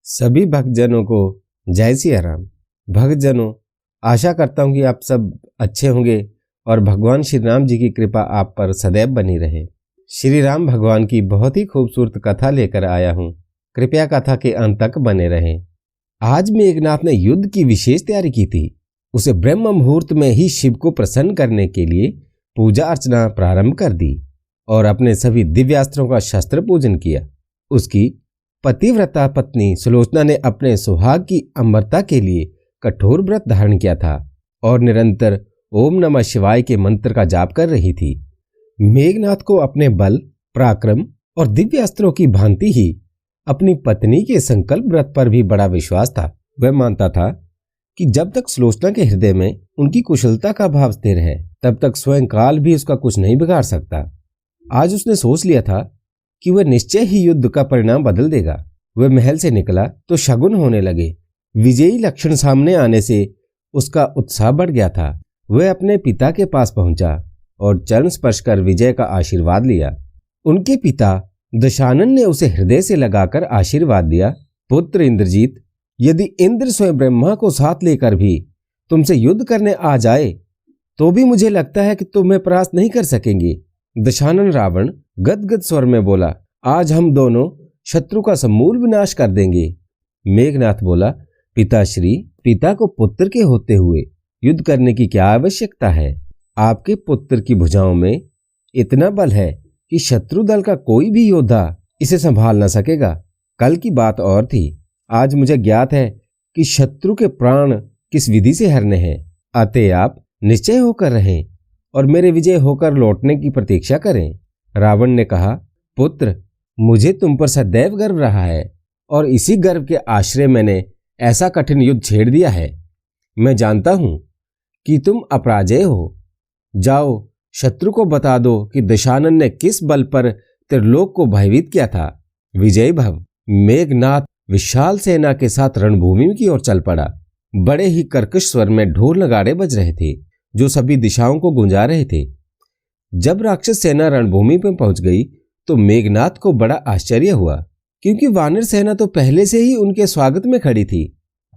सभी भक्तजनों को जय सिया राम। भक्तजनों, आशा करता हूं कि आप सब अच्छे होंगे और भगवान श्री राम जी की कृपा आप पर सदैव बनी रहे। श्री राम भगवान की बहुत ही खूबसूरत कथा लेकर आया हूं, कृपया कथा के अंत तक बने रहें। आज मेघनाथ ने युद्ध की विशेष तैयारी की थी। उसे ब्रह्म मुहूर्त में ही शिव को प्रसन्न करने के लिए पूजा अर्चना प्रारंभ कर दी और अपने सभी दिव्यास्त्रों का शस्त्र पूजन किया। उसकी पतिव्रता पत्नी सुलोचना ने अपने सुहाग की अमरता के लिए कठोर व्रत धारण किया था और निरंतर ओम नमः शिवाय के मंत्र का जाप कर रही थी। मेघनाथ को अपने बल, पराक्रम और दिव्यास्त्रों की भांति ही अपनी पत्नी के संकल्प व्रत पर भी बड़ा विश्वास था। वह मानता था कि जब तक सुलोचना के हृदय में उनकी कुशलता का भाव स्थिर है, तब तक स्वयं काल भी उसका कुछ नहीं बिगाड़ सकता। आज उसने सोच लिया था कि वह निश्चय ही युद्ध का परिणाम बदल देगा। वह महल से निकला तो शगुन होने लगे। विजयी लक्षण सामने आने से उसका उत्साह बढ़ गया था। वह अपने पिता के पास पहुंचा और चरण स्पर्श कर विजय का आशीर्वाद लिया। उनके पिता दशानन ने उसे हृदय से लगाकर आशीर्वाद दिया। पुत्र इंद्रजीत, यदि इंद्र स्वयं ब्रह्मा को साथ लेकर भी तुमसे युद्ध करने आ जाए तो भी मुझे लगता है कि तुम्हें परास्त नहीं कर सकेंगे। दशानन रावण गदगद स्वर में बोला, आज हम दोनों शत्रु का समूल विनाश कर देंगे। मेघनाथ बोला, पिताश्री, पिता को पुत्र के होते हुए युद्ध करने की क्या आवश्यकता है? आपके पुत्र की भुजाओं में इतना बल है कि शत्रु दल का कोई भी योद्धा इसे संभाल न सकेगा। कल की बात और थी, आज मुझे ज्ञात है कि शत्रु के प्राण किस विधि से हरने हैं। अतः आप निश्चय होकर रहें और मेरे विजय होकर लौटने की प्रतीक्षा करें। रावण ने कहा, पुत्र, मुझे तुम पर सदैव गर्व रहा है और इसी गर्व के आश्रय मैंने ऐसा कठिन युद्ध छेड़ दिया है। मैं जानता हूं कि तुम अपराजय हो। जाओ, शत्रु को बता दो कि दशानन ने किस बल पर त्रिलोक को भयभीत किया था। विजयी भव। मेघनाथ विशाल सेना के साथ रणभूमि की ओर चल पड़ा। बड़े ही कर्कश स्वर में ढोल नगाड़े बज रहे थे जो सभी दिशाओं को गुंजा रहे थे। जब राक्षस सेना रणभूमि पर पहुंच गई तो मेघनाथ को बड़ा आश्चर्य हुआ, क्योंकि वानर सेना तो पहले से ही उनके स्वागत में खड़ी थी।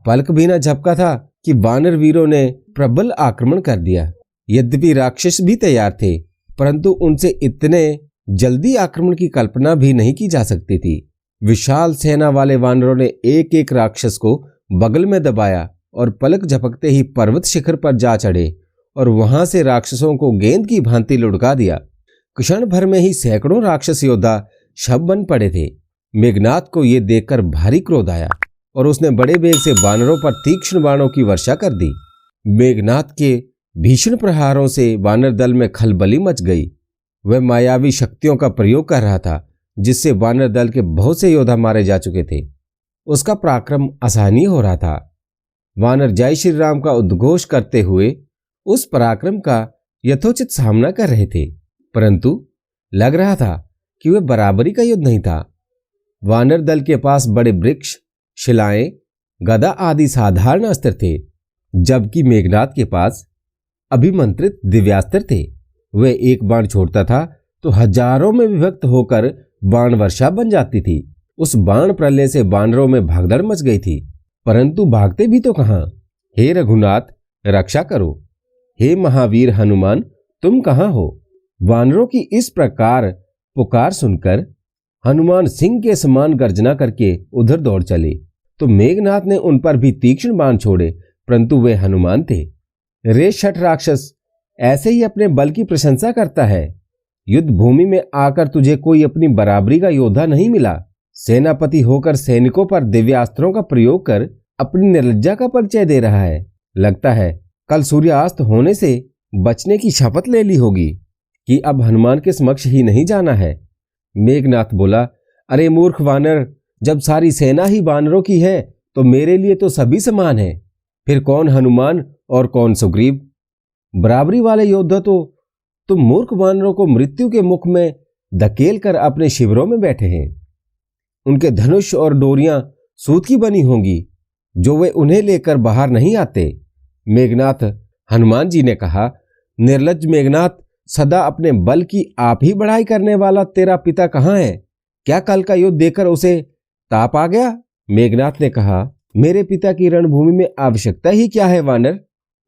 पलक भी न झपका था कि वानर वीरों ने प्रबल आक्रमण कर दिया। यद्यपि राक्षस भी तैयार थे, परंतु उनसे इतने जल्दी आक्रमण की कल्पना भी नहीं की जा सकती थी। विशाल सेना वाले वानरों ने एक एक राक्षस को बगल में दबाया और पलक झपकते ही पर्वत शिखर पर जा चढ़े और वहां से राक्षसों को गेंद की भांति लुढ़का दिया। क्षण भर में ही सैकड़ों राक्षस योद्धा शव बन पड़े थे। मेघनाथ को यह देखकर भारी क्रोध आया और उसने बड़े वेग से वानरों पर तीक्ष्ण बाणों की वर्षा कर दी। मेघनाथ के भीषण प्रहारों से वानर दल में खलबली मच गई। वह मायावी शक्तियों का प्रयोग कर रहा था, जिससे वानर दल के बहुत से योद्धा मारे जा चुके थे। उसका पराक्रम असहनीय हो रहा था। वानर जय श्री राम का उद्घोष करते हुए उस पराक्रम का यथोचित सामना कर रहे थे, परंतु लग रहा था कि वह बराबरी का युद्ध नहीं था। वानर दल के पास बड़े वृक्ष, शिलाएं, गदा आदि साधारण अस्त्र थे, जबकि मेघनाथ के पास अभिमंत्रित दिव्यास्त्र थे। वह एक बाण छोड़ता था तो हजारों में विभक्त होकर बाण वर्षा बन जाती थी। उस बाण प्रलय से वानरों में भागदड़ मच गई थी, परंतु भागते भी तो कहां। हे रघुनाथ, रक्षा करो। हे महावीर हनुमान, तुम कहां हो? वानरों की इस प्रकार पुकार सुनकर हनुमान सिंह के समान गर्जना करके उधर दौड़ चले तो मेघनाथ ने उन पर भी तीक्ष्ण बाण छोड़े, परंतु वे हनुमान थे। रे शठ राक्षस, ऐसे ही अपने बल की प्रशंसा करता है? युद्ध भूमि में आकर तुझे कोई अपनी बराबरी का योद्धा नहीं मिला। सेनापति होकर सैनिकों पर दिव्यास्त्रों का प्रयोग कर अपनी निर्लज्जा का परिचय दे रहा है। लगता है कल सूर्यास्त होने से बचने की शपथ ले ली होगी कि अब हनुमान के समक्ष ही नहीं जाना है। मेघनाथ बोला, अरे मूर्ख वानर, जब सारी सेना ही वानरों की है तो मेरे लिए तो सभी समान है। फिर कौन हनुमान और कौन सुग्रीव? बराबरी वाले योद्धा तो तुम मूर्ख वानरों को मृत्यु के मुख में धकेल कर अपने शिविरों में बैठे हैं। उनके धनुष और डोरियां सूत की बनी होंगी, जो वे उन्हें लेकर बाहर नहीं आते। मेघनाथ, हनुमान जी ने कहा, निर्लज्ज मेघनाथ, सदा अपने बल की आप ही बढ़ाई करने वाला तेरा पिता कहाँ है? क्या कल का युद्ध देखकर उसे ताप आ गया मेघनाथ ने कहा, मेरे पिता की रणभूमि में आवश्यकता ही क्या है वानर?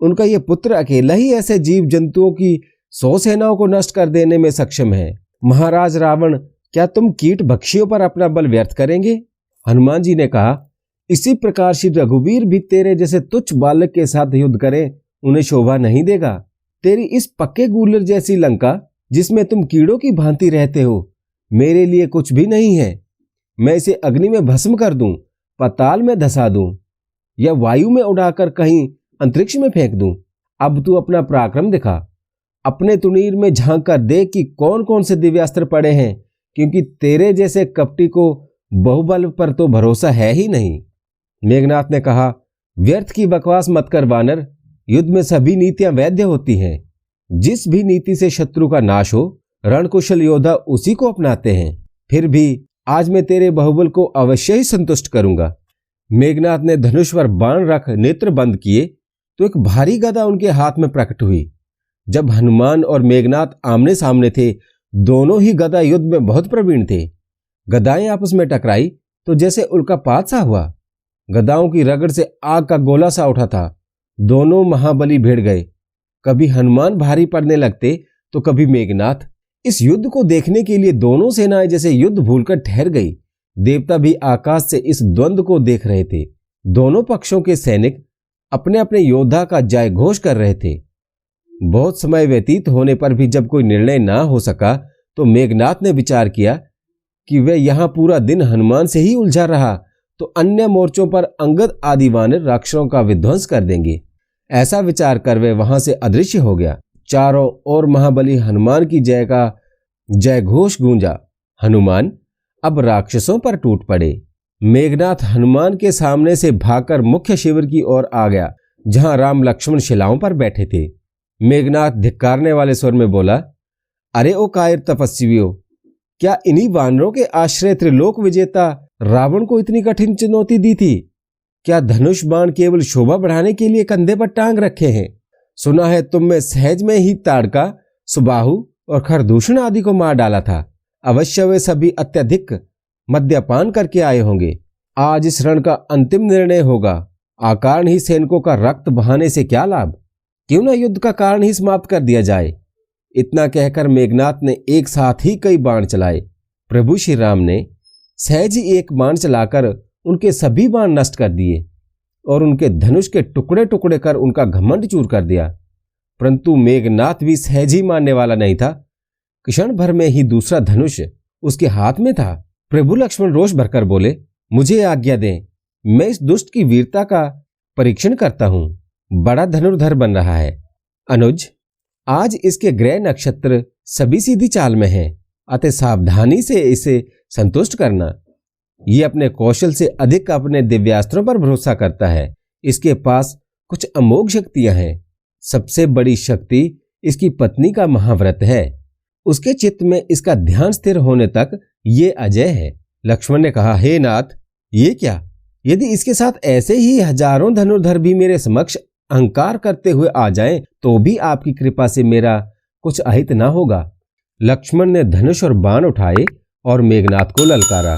उनका ये पुत्र अकेला ही ऐसे जीव जंतुओं की 100 सेनाओं को नष्ट कर देने में सक्षम है। महाराज रावण, क्या तुम कीट भक्षियों पर अपना बल व्यर्थ करेंगे? हनुमान जी ने कहा, इसी प्रकार श्री रघुवीर भी तेरे जैसे तुच्छ बालक के साथ युद्ध करें उन्हें शोभा नहीं देगा। तेरी इस पक्के गूलर जैसी लंका जिसमें तुम कीड़ों की भांति रहते हो, मेरे लिए कुछ भी नहीं है। मैं इसे अग्नि में भस्म कर दूं, पाताल में धसा दूं या वायु में उड़ाकर कहीं अंतरिक्ष में फेंक दूं। अब तू अपना पराक्रम दिखा, अपने तुनीर में झांक कर देख कि कौन कौन से दिव्यास्त्र पड़े हैं, क्योंकि तेरे जैसे कपटी को बहुबल पर तो भरोसा है ही नहीं। मेघनाथ ने कहा, व्यर्थ की बकवास मत कर वानर। युद्ध में सभी नीतियां वैध होती हैं। जिस भी नीति से शत्रु का नाश हो, रणकुशल योद्धा उसी को अपनाते हैं। फिर भी आज मैं तेरे बाहुबल को अवश्य ही संतुष्ट करूंगा। मेघनाथ ने धनुष पर बाण रख नेत्र बंद किए तो एक भारी गदा उनके हाथ में प्रकट हुई। जब हनुमान और मेघनाथ आमने सामने थे, दोनों ही गदा युद्ध में बहुत प्रवीण थे। गदाएं आपस में टकराई तो जैसे उल्कापात सा हुआ। गदाओं की रगड़ से आग का गोला सा उठा था। दोनों महाबली भिड़ गए। कभी हनुमान भारी पड़ने लगते तो कभी मेघनाथ। इस युद्ध को देखने के लिए दोनों सेनाएं जैसे युद्ध भूलकर ठहर गई। देवता भी आकाश से इस द्वंद्व को देख रहे थे। दोनों पक्षों के सैनिक अपने अपने योद्धा का जय घोष कर रहे थे। बहुत समय व्यतीत होने पर भी जब कोई निर्णय ना हो सका तो मेघनाथ ने विचार किया कि वह यहां पूरा दिन हनुमान से ही उलझा रहा तो अन्य मोर्चों पर अंगद आदि वानर राक्षसों का विध्वंस कर देंगे। ऐसा विचार कर वह वहां से अदृश्य हो गया। चारों ओर महाबली हनुमान की जय का जय घोष गूंजा। हनुमान अब राक्षसों पर टूट पड़े। मेघनाथ हनुमान के सामने से भागकर मुख्य शिविर की ओर आ गया, जहां राम लक्ष्मण शिलाओं पर बैठे थे। मेघनाथ धिक्कारने वाले स्वर में बोला, अरे ओ कायर तपस्वियों, क्या इन्हीं वानरों के आश्रय त्रिलोक विजेता रावण को इतनी कठिन चुनौती दी थी? क्या धनुष बाण केवल शोभा बढ़ाने के लिए कंधे पर टांग रखे हैं? सुना है तुम में सहज में ही ताड़का, सुबाहु और खरदूषण आदि को मार डाला था। अवश्य वे सभी अत्यधिक मद्यपान करके आए होंगे। आज इस रण का अंतिम निर्णय होगा। अकारण ही सैनिकों का रक्त बहाने से क्या लाभ? क्यों न युद्ध का कारण ही समाप्त कर दिया जाए। इतना कहकर मेघनाथ ने एक साथ ही कई बाण चलाए। प्रभु श्री राम ने सहज ही एक बाण चलाकर उनके सभी बाण नष्ट कर दिए और उनके धनुष के टुकड़े टुकड़े कर उनका घमंड चूर कर दिया। परंतु मेघनाथ भी सहज ही मानने वाला नहीं था। क्षण भर में ही दूसरा धनुष उसके हाथ में था। प्रभु लक्ष्मण रोष भरकर बोले, मुझे आज्ञा दें, मैं इस दुष्ट की वीरता का परीक्षण करता हूं। बड़ा धनुर्धर बन रहा है। अनुज, आज इसके ग्रह नक्षत्र सभी सीधी चाल में हैं, अतः सावधानी से इसे संतुष्ट करना। ये अपने कौशल से अधिक अपने दिव्यास्त्रों पर भरोसा करता है। इसके पास कुछ अमोघ शक्तियां हैं। सबसे बड़ी शक्ति इसकी पत्नी का महाव्रत है। उसके चित्त में इसका ध्यान स्थिर होने तक ये अजय है। लक्ष्मण ने कहा, हे नाथ, ये क्या? यदि इसके साथ ऐसे ही हजारों धनुर्धर भी मेरे समक्ष अहंकार करते हुए आ जाएं, तो भी आपकी कृपा से मेरा कुछ अहित ना होगा। लक्ष्मण ने धनुष और बाण उठाए और मेघनाथ को ललकारा।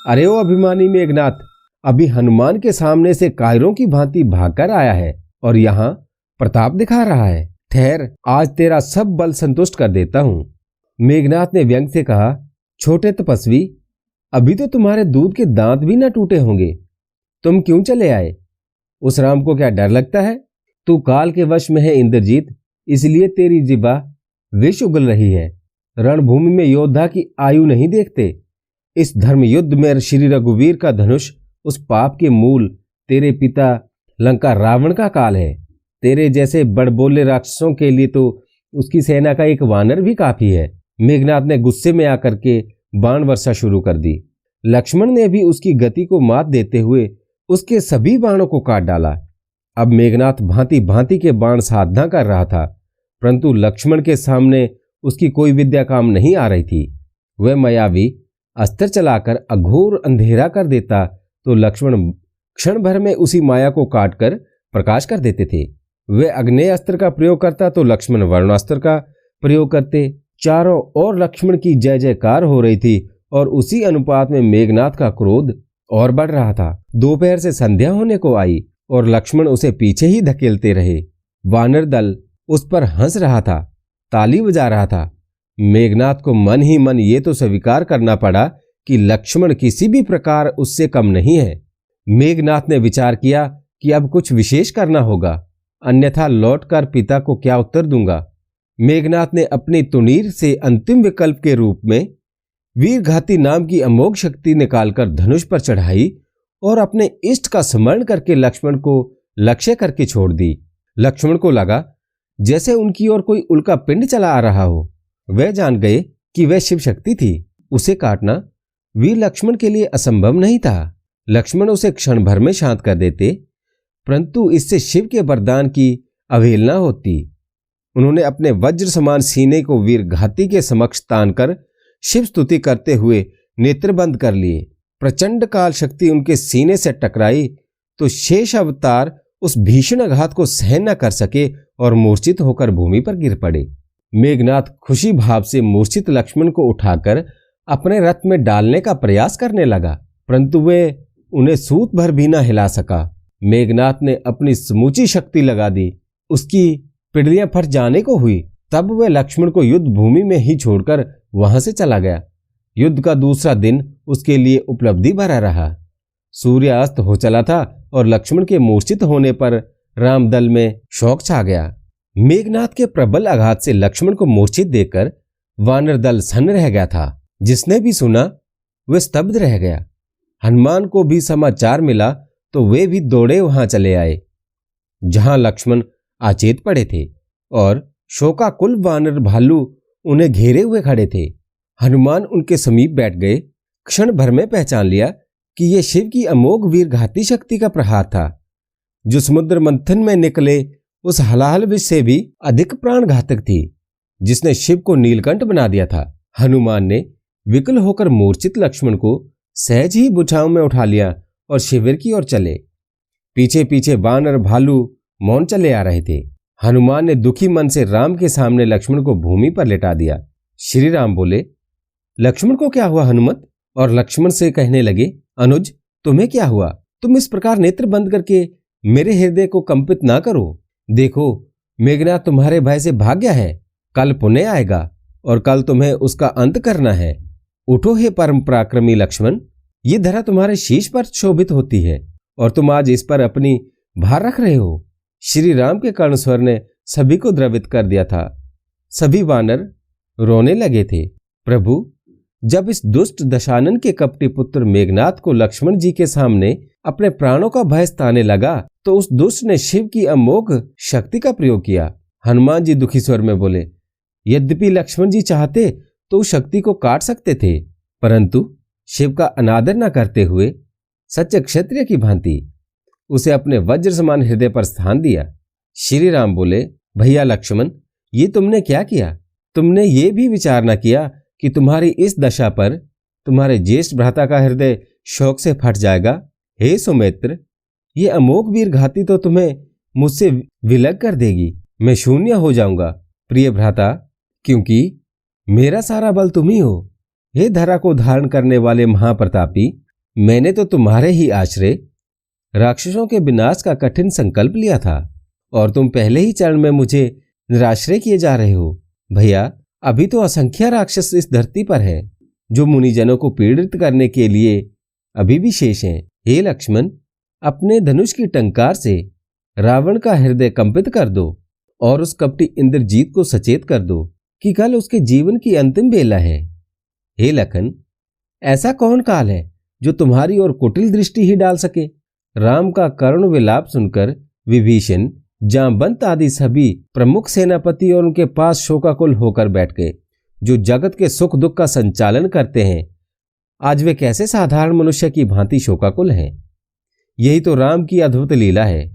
अरे ओ अभिमानी मेघनाथ, अभी हनुमान के सामने से कायरों की भांति भागकर आया है और यहाँ प्रताप दिखा रहा है। ठहर, आज तेरा सब बल संतुष्ट कर देता हूं। मेघनाथ ने व्यंग से कहा, छोटे तपस्वी, अभी तो तुम्हारे दूध के दांत भी न टूटे होंगे। तुम क्यों चले आए? उस राम को क्या डर लगता है? तू काल के वश में है इंद्रजीत, इसलिए तेरी जिह्वा विष उगल रही है। रणभूमि में योद्धा की आयु नहीं देखते। इस धर्म युद्ध में श्री रघुवीर का धनुष उस पाप के मूल तेरे पिता लंका रावण का काल है। तेरे जैसे बड़बोले राक्षसों के लिए तो उसकी सेना का एक वानर भी काफी है। मेघनाथ ने गुस्से में आकर के बाण वर्षा शुरू कर दी। लक्ष्मण ने भी उसकी गति को मात देते हुए उसके सभी बाणों को काट डाला। अब मेघनाथ भांति भांति के बाण साधना कर रहा था, परंतु लक्ष्मण के सामने उसकी कोई विद्या काम नहीं आ रही थी। वह मायावी अस्त्र चलाकर अघोर अंधेरा कर देता तो लक्ष्मण क्षण भर में उसी माया को काटकर प्रकाश कर देते थे। वह अग्नेय अस्त्र का प्रयोग करता तो लक्ष्मण वर्णास्त्र का प्रयोग करते। चारों ओर लक्ष्मण की जय जयकार हो रही थी और उसी अनुपात में मेघनाथ का क्रोध और बढ़ रहा था। दोपहर से संध्या होने को आई और लक्ष्मण उसे पीछे ही धकेलते रहे। वानर दल उस पर हंस रहा था, ताली बजा रहा था। मेघनाथ को मन ही मन ये तो स्वीकार करना पड़ा कि लक्ष्मण किसी भी प्रकार उससे कम नहीं है। मेघनाथ ने विचार किया कि अब कुछ विशेष करना होगा, अन्यथा लौटकर पिता को क्या उत्तर दूंगा। मेघनाथ ने अपनी तुनीर से अंतिम विकल्प के रूप में वीरघाती नाम की अमोघ शक्ति निकालकर धनुष पर चढ़ाई और अपने इष्ट का स्मरण करके लक्ष्मण को लक्ष्य करके छोड़ दी। लक्ष्मण को लगा जैसे उनकी ओर कोई उल्का पिंड चला आ रहा हो। वह जान गए कि वह शिव शक्ति थी। उसे काटना वीर लक्ष्मण के लिए असंभव नहीं था। लक्ष्मण उसे क्षण भर में शांत कर देते, परंतु इससे शिव के वरदान की अवहेलना होती। उन्होंने अपने वज्र समान सीने को वीरघाती के समक्ष तानकर शिव स्तुति करते हुए नेत्र बंद कर लिए। प्रचंड काल शक्ति उनके सीने से टकराई तो शेष अवतार उस भीषण आघात को सहन न कर सके और मूर्छित होकर भूमि पर गिर पड़े। मेघनाथ खुशी भाव से मूर्छित लक्ष्मण को उठाकर अपने रथ में डालने का प्रयास करने लगा, परंतु वे उन्हें सूत भर भी न हिला सका। मेघनाथ ने अपनी समूची शक्ति लगा दी, उसकी पिंडलियां फट जाने को हुई। तब वह लक्ष्मण को युद्ध भूमि में ही छोड़कर वहां से चला गया। युद्ध का दूसरा दिन उसके लिए उपलब्धि भरा रहा। सूर्यास्त हो चला था और लक्ष्मण के मूर्छित होने पर रामदल में शोक छा गया। मेघनाथ के प्रबल आघात से लक्ष्मण को मूर्छित देखकर वानर दल सन्न रह गया था। जिसने भी सुना वह स्तब्ध रह गया। हनुमान को भी समाचार मिला तो वे भी दौड़े वहां चले आए जहां लक्ष्मण अचेत पड़े थे और शोकाकुल वानर भालू उन्हें घेरे हुए खड़े थे। हनुमान उनके समीप बैठ गए। क्षण भर में पहचान लिया कि यह शिव की अमोघ वीरघाती शक्ति का प्रहार था, जो समुद्र मंथन में निकले उस हलाहल विष से भी अधिक प्राण घातक थी, जिसने शिव को नीलकंठ बना दिया था। हनुमान ने विकल होकर मूर्छित लक्ष्मण को सहज ही बुझाऊ में उठा लिया और शिविर की ओर चले। पीछे पीछे वानर भालू मौन चले आ रहे थे। हनुमान ने दुखी मन से राम के सामने लक्ष्मण को भूमि पर लेटा दिया। श्री राम बोले, लक्ष्मण को क्या हुआ हनुमत? और लक्ष्मण से कहने लगे, अनुज तुम्हें क्या हुआ? तुम इस प्रकार नेत्र बंद करके मेरे हृदय को कंपित ना करो। देखो मेघनाथ तुम्हारे भय से भाग गया है। कल पुनः आएगा और कल तुम्हें उसका अंत करना है। उठो हे परम पराक्रमी लक्ष्मण, ये धरा तुम्हारे शीश पर शोभित होती है और तुम आज इस पर अपनी भार रख रहे हो। श्री राम के कर्ण स्वर ने सभी को द्रवित कर दिया था। सभी वानर रोने लगे थे। प्रभु, जब इस दुष्ट दशानन के कपटी पुत्र मेघनाथ को लक्ष्मण जी के सामने अपने प्राणों का भय सताने लगा तो उस दुष्ट ने शिव की अमोघ शक्ति का प्रयोग किया। हनुमान जी दुखी स्वर में बोले, यद्यपि लक्ष्मण जी चाहते तो उस शक्ति को काट सकते थे, परंतु शिव का अनादर न करते हुए सच्चे क्षत्रिय की भांति उसे अपने वज्र समान हृदय पर स्थान दिया। श्री राम बोले, भैया लक्ष्मण, ये तुमने क्या किया? तुमने ये भी विचार न किया कि तुम्हारी इस दशा पर तुम्हारे ज्येष्ठ भ्राता का हृदय शोक से फट जाएगा। हे सुमित्र, ये अमोघ वीरघाती तो तुम्हें मुझसे विलग कर देगी। मैं शून्य हो जाऊंगा प्रिय भ्राता, क्योंकि मेरा सारा बल तुम ही हो। हे धरा को धारण करने वाले महाप्रतापी, मैंने तो तुम्हारे ही आश्रय राक्षसों के विनाश का कठिन संकल्प लिया था और तुम पहले ही चरण में मुझे निराश्रय किए जा रहे हो। भैया, अभी तो असंख्य राक्षस इस धरती पर हैं जो मुनिजनों को पीड़ित करने के लिए अभी भी शेष हैं। हे लक्ष्मण, अपने धनुष की टंकार से रावण का हृदय कंपित कर दो और उस कपटी इंद्रजीत को सचेत कर दो कि कल उसके जीवन की अंतिम बेला है। हे लखन, ऐसा कौन काल है जो तुम्हारी ओर कुटिल दृष्टि ही डाल सके? राम का करुण विलाप सुनकर विभीषण, जांबवंत आदि सभी प्रमुख सेनापति और उनके पास शोकाकुल होकर बैठ गए। जो जगत के सुख दुख का संचालन करते हैं, आज वे कैसे साधारण मनुष्य की भांति शोकाकुल हैं। यही तो राम की अद्भुत लीला है।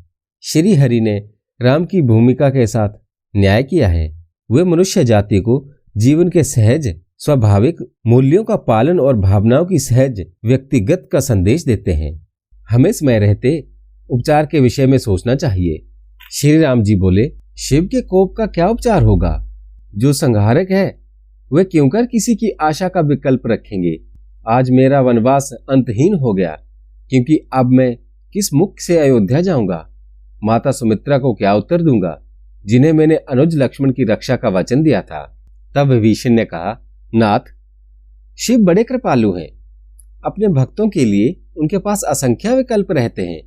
श्री हरि ने राम की भूमिका के साथ न्याय किया है। वे मनुष्य जाति को जीवन के सहज स्वाभाविक मूल्यों का पालन और भावनाओं की सहज व्यक्तिगत का संदेश देते हैं। हमें समय रहते उपचार के विषय में सोचना चाहिए। श्री राम जी बोले, शिव के कोप का क्या उपचार होगा? जो संहारक है वे क्यों कर किसी की आशा का विकल्प रखेंगे? आज मेरा वनवास अंतहीन हो गया। क्योंकि अब मैं किस मुख से अयोध्या जाऊंगा? माता सुमित्रा को क्या उत्तर दूंगा, जिन्हें मैंने अनुज लक्ष्मण की रक्षा का वचन दिया था? तब विभीषण ने कहा, नाथ, शिव बड़े कृपालु हैं। अपने भक्तों के लिए उनके पास असंख्य विकल्प रहते हैं।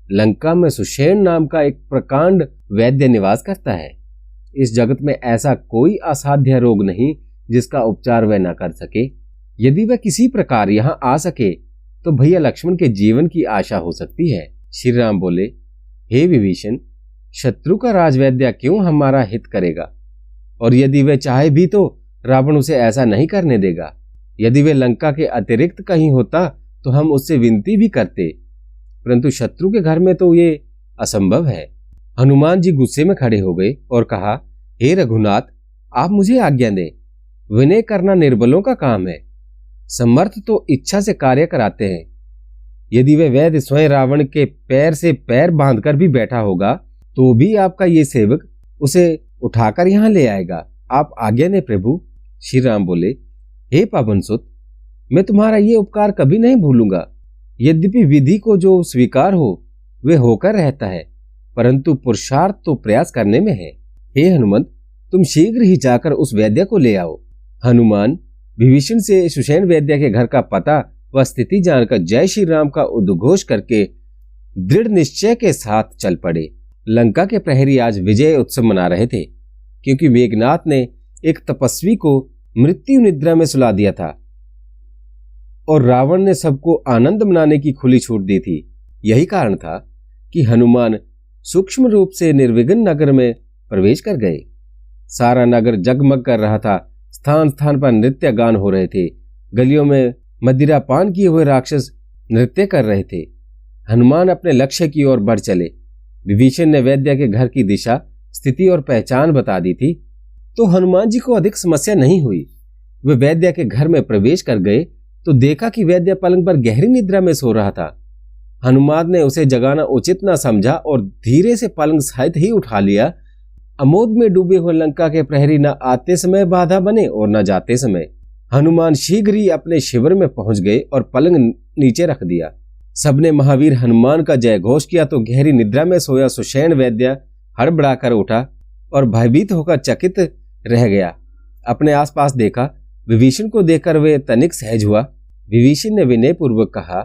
लंका में सुषेण नाम का एक प्रकांड वैद्य निवास करता है। इस जगत में ऐसा कोई असाध्य रोग नहीं जिसका उपचार वह न कर सके। यदि वह किसी प्रकार यहां आ सके तो भैया लक्ष्मण के जीवन की आशा हो सकती है। श्री राम बोले, हे विभीषण, शत्रु का राजवैद्य क्यों हमारा हित करेगा? और यदि वह चाहे भी तो रावण उसे ऐसा नहीं करने देगा। यदि वे लंका के अतिरिक्त कहीं होता तो हम उससे विनती भी करते, परंतु शत्रु के घर में तो ये असंभव है। हनुमान जी गुस्से में खड़े हो गए और कहा, हे रघुनाथ, आप मुझे आज्ञा दें। विनय करना निर्बलों का काम है। समर्थ तो इच्छा से कार्य कराते हैं। यदि वह वैद्य स्वयं रावण के पैर से पैर बांधकर भी बैठा होगा तो भी आपका ये सेवक उसे उठाकर यहां ले आएगा। आप आज्ञा दें प्रभु। श्री राम बोले, हे पवन सुत, मैं तुम्हारा ये उपकार कभी नहीं भूलूंगा। यद्यपि विधि को जो स्वीकार हो वे होकर रहता है, परंतु पुरुषार्थ तो प्रयास करने में है। हे हनुमंत, तुम शीघ्र ही जाकर उस वैद्य को ले आओ। हनुमान विभीषण से सुषेण वैद्य के घर का पता व स्थिति जानकर जय श्री राम का उद्घोष करके दृढ़ निश्चय के साथ चल पड़े। लंका के प्रहरी आज विजय उत्सव मना रहे थे, क्योंकि मेघनाथ ने एक तपस्वी को मृत्यु निद्रा में सुला दिया था और रावण ने सबको आनंद मनाने की खुली छूट दी थी। यही कारण था कि हनुमान सूक्ष्म रूप से निर्विघ्न नगर में प्रवेश कर गए। सारा नगर जगमग कर रहा था। स्थान स्थान पर नृत्य गान हो रहे थे। गलियों में मदिरा पान किए हुए राक्षस नृत्य कर रहे थे। हनुमान अपने लक्ष्य की ओर बढ़ चले। विभीषण ने वैद्य के घर की दिशा, स्थिति और पहचान बता दी थी, तो हनुमान जी को अधिक समस्या नहीं हुई। वे वैद्य के घर में प्रवेश कर गए तो देखा कि वैद्य पलंग पर गहरी निद्रा में सो रहा था। हनुमान ने उसे जगाना उचित न समझा और धीरे से पलंग सहित ही उठा लिया। अमोद में डूबे हुए लंका के प्रहरी न आते समय बाधा बने और न जाते समय। हनुमान शीघ्र ही अपने शिविर में पहुंच गए और पलंग नीचे रख दिया। सबने महावीर हनुमान का जय घोष किया तो गहरी निद्रा में सोया सुषेण वैद्य हड़बड़ाकर उठा और भयभीत होकर चकित रह गया। अपने आसपास देखा। विभीषण को देखकर वे तनिक सहज हुआ। विभीषण ने विनय पूर्वक कहा,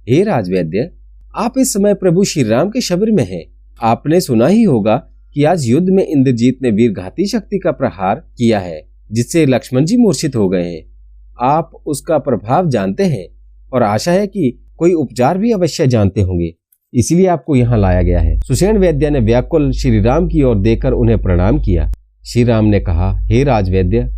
हे राजवैद्य, आप इस समय प्रभु श्री राम के शिविर में हैं। आपने सुना ही होगा कि आज युद्ध में इंद्रजीत ने वीरघाती शक्ति का प्रहार किया है, जिससे लक्ष्मण जी मूर्छित हो गए हैं। आप उसका प्रभाव जानते हैं और आशा है कि कोई उपचार भी अवश्य जानते होंगे, इसलिए आपको यहाँ लाया गया है। सुषेण वैद्य ने व्याकुल श्री राम की ओर देखकर उन्हें प्रणाम किया। श्री राम ने कहा, हे राजवैद्य,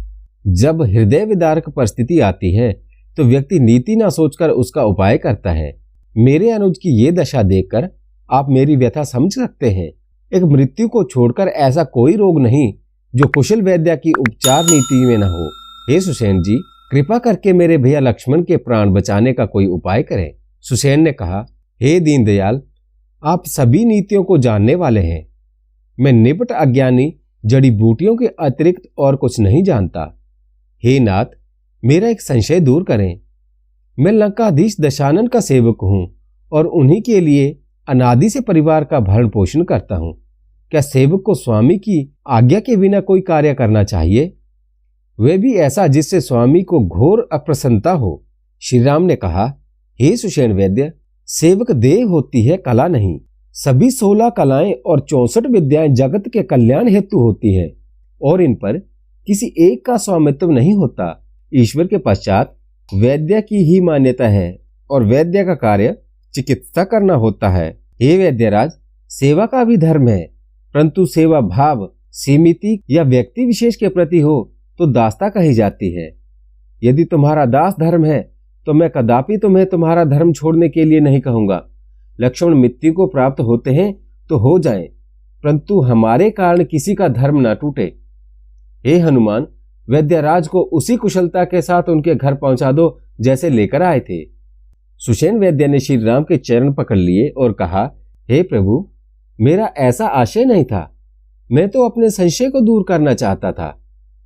जब हृदय विदारक परिस्थिति आती है तो व्यक्ति नीति न सोचकर उसका उपाय करता है। मेरे अनुज की ये दशा देखकर आप मेरी व्यथा समझ सकते हैं। एक मृत्यु को छोड़कर ऐसा कोई रोग नहीं जो कुशल वैद्य की उपचार नीति में न हो। हे सुषेण जी, कृपा करके मेरे भैया लक्ष्मण के प्राण बचाने का कोई उपाय करें। सुषेण ने कहा, हे दीनदयाल, आप सभी नीतियों को जानने वाले हैं। मैं निपट अज्ञानी जड़ी बूटियों के अतिरिक्त और कुछ नहीं जानता। हे नाथ, मेरा एक संशय दूर करें। मैं लंकाधीश दशानन का सेवक हूं और उन्हीं के लिए अनादि से परिवार का भरण पोषण करता हूं। क्या सेवक को स्वामी की आज्ञा के बिना कोई कार्य करना चाहिए? वे भी ऐसा जिससे स्वामी को घोर अप्रसन्नता हो। श्री राम ने कहा, हे सुषेण वैद्य, सेवक देह होती है, कला नहीं। सभी 16 कलाएं और 64 विद्याएं जगत के कल्याण हेतु होती हैं और इन पर किसी एक का स्वामित्व नहीं होता। ईश्वर के पश्चात वैद्य की ही मान्यता है और वैद्य का कार्य चिकित्सा करना होता है। हे वैद्यराज, सेवा का भी धर्म है, परंतु सेवा भाव सीमिति या व्यक्ति विशेष के प्रति हो तो दासता कही जाती है। यदि तुम्हारा दास धर्म है तो मैं कदापि तुम्हें तुम्हारा धर्म छोड़ने के लिए नहीं कहूंगा। लक्ष्मण मृत्यु को प्राप्त होते हैं तो हो जाएं, परंतु हमारे कारण किसी का धर्म न टूटे। हे हनुमान, वैद्यराज को उसी कुशलता के साथ उनके घर पहुंचा दो जैसे लेकर आए थे। सुषेण वैद्य ने श्री राम के चरण पकड़ लिए और कहा, हे प्रभु, मेरा ऐसा आशय नहीं था। मैं तो अपने संशय को दूर करना चाहता था,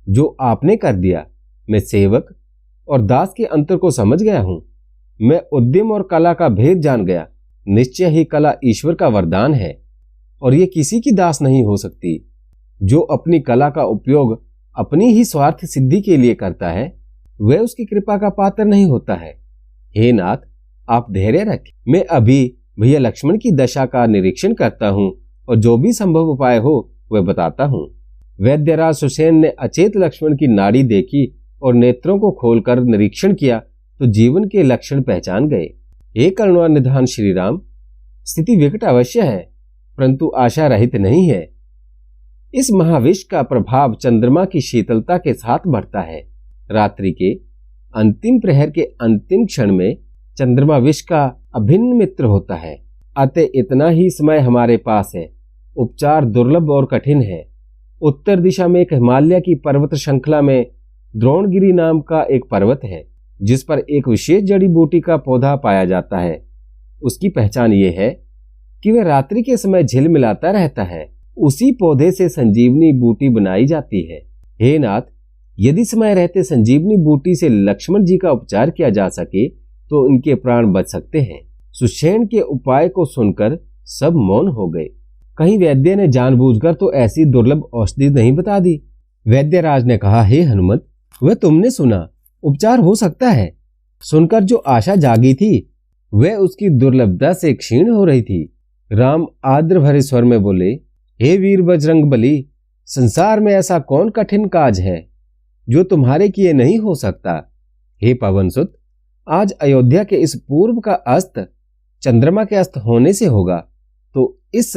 जो आपने कर दिया। मैं सेवक और दास के अंतर को समझ गया हूं। मैं उद्यम और कला का भेद जान गया। निश्चय ही कला ईश्वर का वरदान है और ये किसी की दास नहीं हो सकती। जो अपनी कला का उपयोग अपनी ही स्वार्थ सिद्धि के लिए करता है वह उसकी कृपा का पात्र नहीं होता है। हे नाथ, आप धैर्य रखें। मैं अभी भैया लक्ष्मण की दशा का निरीक्षण करता हूँ और जो भी संभव उपाय हो वह बताता हूँ। वैद्यराज सुसेन ने अचेत लक्ष्मण की नाड़ी देखी और नेत्रों को खोलकर निरीक्षण किया तो जीवन के लक्षण पहचान गए। हे करुणा निधान श्री राम, स्थिति विकट अवश्य है परंतु आशा रहित नहीं है। इस महाविष का प्रभाव चंद्रमा की शीतलता के साथ बढ़ता है। रात्रि के अंतिम प्रहर के अंतिम क्षण में चंद्रमा विष का अभिन्न मित्र होता है। अतः इतना ही समय हमारे पास है। उपचार दुर्लभ और कठिन है। उत्तर दिशा में एक हिमालय की पर्वत श्रृंखला में द्रोणगिरी नाम का एक पर्वत है जिस पर एक विशेष जड़ी बूटी का पौधा पाया जाता है। उसकी पहचान ये है कि वह रात्रि के समय झिलमिलाता रहता है। उसी पौधे से संजीवनी बूटी बनाई जाती है। हे नाथ, यदि समय रहते संजीवनी बूटी से लक्ष्मण जी का उपचार किया जा सके तो उनके प्राण बच सकते हैं। सुषेण के उपाय को सुनकर सब मौन हो गए। कहीं वैद्य ने जानबूझकर तो ऐसी दुर्लभ औषधि नहीं बता दी। वैद्यराज ने कहा, हे हनुमत, वह तुमने सुना, उपचार हो सकता है। सुनकर जो आशा जागी थी वह उसकी दुर्लभता से क्षीण हो रही थी। राम आद्र भरे स्वर में बोले, हे वीर बजरंग बली, संसार में ऐसा कौन कठिन काज है जो तुम्हारे किए नहीं हो सकता। हे पवनसुत, आज अयोध्या के इस पूर्व का अस्त चंद्रमा के अस्त होने से होगा तो इस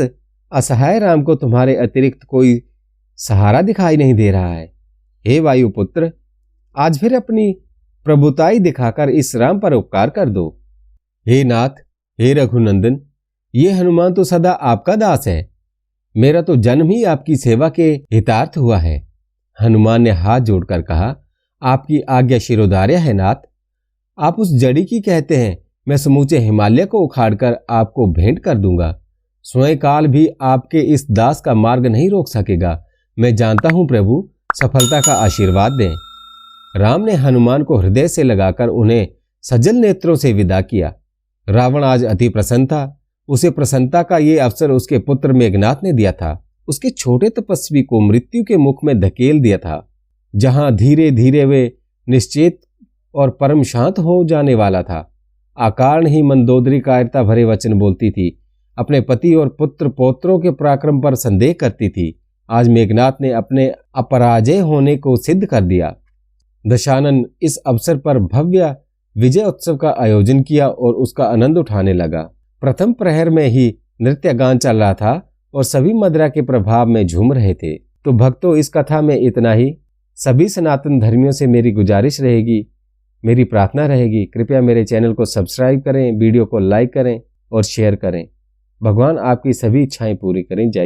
असहाय राम को तुम्हारे अतिरिक्त कोई सहारा दिखाई नहीं दे रहा है। हे वायुपुत्र, आज फिर अपनी प्रभुताई दिखाकर इस राम पर उपकार कर दो। हे नाथ, हे रघुनंदन, ये हनुमान तो सदा आपका दास है। मेरा तो जन्म ही आपकी सेवा के हितार्थ हुआ है। हनुमान ने हाथ जोड़कर कहा, आपकी आज्ञा शिरोधार्य है नाथ। आप उस जड़ी की कहते हैं, मैं समूचे हिमालय को उखाड़कर आपको भेंट कर दूंगा। स्वयं काल भी आपके इस दास का मार्ग नहीं रोक सकेगा। मैं जानता हूं प्रभु, सफलता का आशीर्वाद दें। राम ने हनुमान को हृदय से लगाकर उन्हें सजल नेत्रों से विदा किया। रावण आज अति प्रसन्न था। उसे प्रसन्नता का ये अवसर उसके पुत्र मेघनाथ ने दिया था। उसके छोटे तपस्वी को मृत्यु के मुख में धकेल दिया था, जहां धीरे धीरे वे निश्चेत और परम शांत हो जाने वाला था। अकारण ही मंदोदरी कायरता भरे वचन बोलती थी, अपने पति और पुत्र पौत्रों के पराक्रम पर संदेह करती थी। आज मेघनाथ ने अपने अपराजय होने को सिद्ध कर दिया। दशानन इस अवसर पर भव्य विजय उत्सव का आयोजन किया और उसका आनंद उठाने लगा। प्रथम प्रहर में ही नृत्य गान चल रहा था और सभी मदिरा के प्रभाव में झूम रहे थे। तो भक्तों, इस कथा में इतना ही। सभी सनातन धर्मियों से मेरी गुजारिश रहेगी, मेरी प्रार्थना रहेगी, कृपया मेरे चैनल को सब्सक्राइब करें, वीडियो को लाइक करें और शेयर करें। भगवान आपकी सभी इच्छाएं पूरी करें। जय